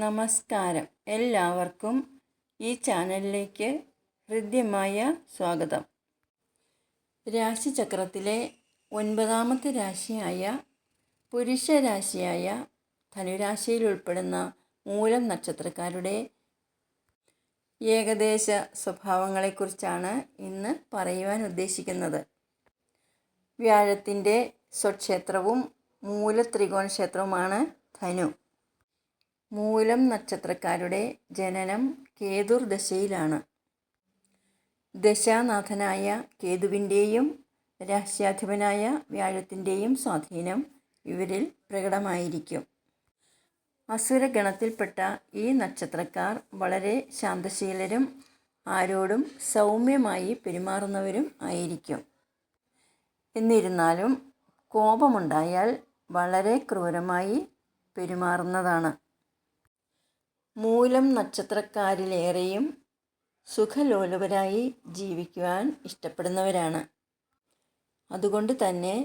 നമസ്കാരം. എല്ലാവർക്കും ഈ ചാനലിലേക്ക് ഹൃദ്യമായ സ്വാഗതം. രാശിചക്രത്തിലെ 9ാമത്തെ രാശിയായ പുരുഷ രാശിയായ ധനുരാശിയിൽ ഉൾപ്പെടുന്ന മൂലം നക്ഷത്രക്കാരുടെ ഏകദേശ സ്വഭാവങ്ങളെക്കുറിച്ചാണ് ഇന്ന് പറയുവാൻ ഉദ്ദേശിക്കുന്നത്. വ്യാഴത്തിൻ്റെ സ്വക്ഷേത്രവും മൂലത്രികോണ ക്ഷേത്രവുമാണ് ധനു. മൂലം നക്ഷത്രക്കാരുടെ ജനനം കേതുർദശയിലാണ്. ദശാനാഥനായ കേതുവിൻ്റെയും രാശ്യാധിപനായ വ്യാഴത്തിൻ്റെയും സ്വാധീനം ഇവരിൽ പ്രകടമായിരിക്കും. അസുരഗണത്തിൽപ്പെട്ട ഈ നക്ഷത്രക്കാർ വളരെ ശാന്തശീലരും ആരോടും സൗമ്യമായി പെരുമാറുന്നവരും ആയിരിക്കും. എന്നിരുന്നാലും കോപമുണ്ടായാൽ വളരെ ക്രൂരമായി പെരുമാറുന്നതാണ്. മൂലം നക്ഷത്രക്കാരിലേറെയും സുഖലോലുപരായി ജീവിക്കുവാൻ ഇഷ്ടപ്പെടുന്നവരാണ്. അതുകൊണ്ട് തന്നെ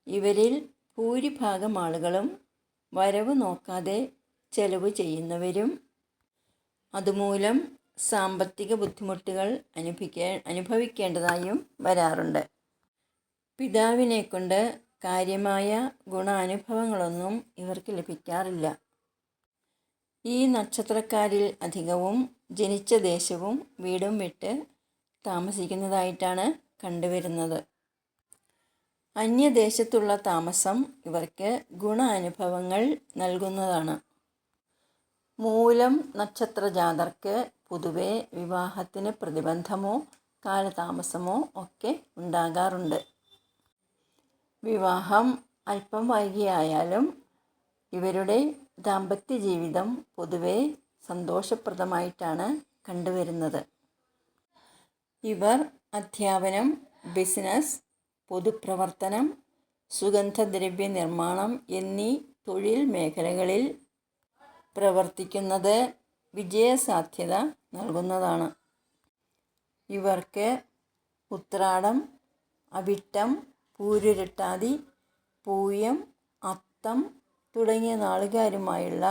ഇവരിൽ ഭൂരിഭാഗം ആളുകളും വരവ് നോക്കാതെ ചെലവ് ചെയ്യുന്നവരും അതുമൂലം സാമ്പത്തിക ബുദ്ധിമുട്ടുകൾ അനുഭവിക്കേണ്ടതായും വരാറുണ്ട്. പിതാവിനെക്കൊണ്ട് കാര്യമായ ഗുണാനുഭവങ്ങളൊന്നും ഇവർക്ക് ലഭിക്കാറില്ല. ഈ നക്ഷത്രക്കാരിൽ അധികവും ജനിച്ച ദേശവും വീടും വിട്ട് താമസിക്കുന്നതായിട്ടാണ് കണ്ടുവരുന്നത്. അന്യദേശത്തുള്ള താമസം ഇവർക്ക് ഗുണാനുഭവങ്ങൾ നൽകുന്നതാണ്. മൂലം നക്ഷത്രജാതർക്ക് പൊതുവെ വിവാഹത്തിന് പ്രതിബന്ധമോ കാലതാമസമോ ഒക്കെ ഉണ്ടാകാറുണ്ട്. വിവാഹം അല്പം വൈകിയായാലും ഇവരുടെ ദാമ്പത്യ ജീവിതം പൊതുവെ സന്തോഷപ്രദമായിട്ടാണ് കണ്ടുവരുന്നത്. ഇവർ അധ്യാപനം, ബിസിനസ്, പൊതുപ്രവർത്തനം, സുഗന്ധദ്രവ്യ നിർമ്മാണം എന്നീ തൊഴിൽ മേഖലകളിൽ പ്രവർത്തിക്കുന്നത് വിജയസാധ്യത നൽകുന്നതാണ്. ഇവർക്ക് ഉത്രാടം, അവിട്ടം, പൂരുരുട്ടാതി, പൂയം, അത്തം തുടങ്ങിയ നാളുകാരുമായുള്ള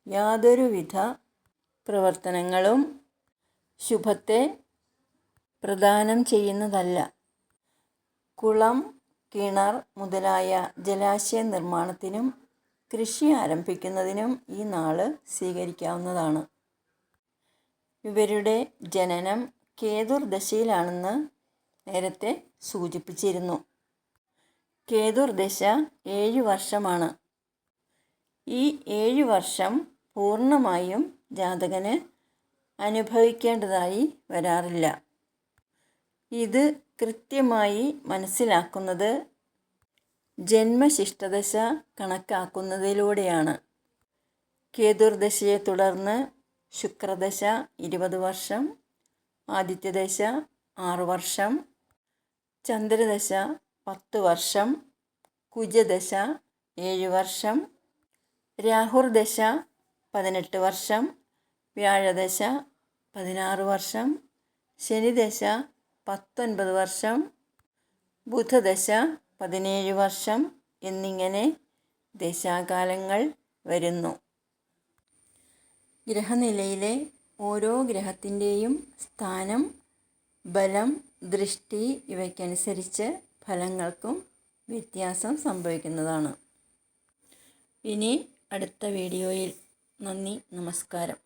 യാതൊരുവിധ പ്രവർത്തനങ്ങളും ശുഭത്തെ പ്രദാനം ചെയ്യുന്നതല്ല. കുളം, കിണർ മുതലായ ജലാശയ നിർമ്മാണത്തിനും കൃഷി ആരംഭിക്കുന്നതിനും ഈ നാള് സ്വീകരിക്കാവുന്നതാണ്. ഇവരുടെ ജനനം കേതുർദശയിലാണെന്ന് നേരത്തെ സൂചിപ്പിച്ചിരുന്നു. കേതുർദശ 7 വർഷമാണ്. ഈ 7 വർഷം പൂർണ്ണമായും ജാതകന് അനുഭവിക്കേണ്ടതായി വരാറില്ല. ഇത് കൃത്യമായി മനസ്സിലാക്കുന്നത് ജന്മശിഷ്ടദശ കണക്കാക്കുന്നതിലൂടെയാണ്. കേതുർദശയെ തുടർന്ന് ശുക്രദശ 20 വർഷം, ആദിത്യദശ 6 വർഷം, ചന്ദ്രദശ 10 വർഷം, കുജദശ 7 വർഷം, രാഹുർദശ 18 വർഷം, വ്യാഴദശ 16 വർഷം, ശനിദശ 19 വർഷം, ബുധദശ 17 വർഷം എന്നിങ്ങനെ ദശാകാലങ്ങൾ വരുന്നു. ഗ്രഹനിലയിലെ ഓരോ ഗ്രഹത്തിൻ്റെയും സ്ഥാനം, ബലം, ദൃഷ്ടി ഇവയ്ക്കനുസരിച്ച് ഫലങ്ങൾക്കും വ്യത്യാസം സംഭവിക്കുന്നതാണ്. ഇനി അടുത്ത വീഡിയോയിൽ. നന്ദി, നമസ്കാരം.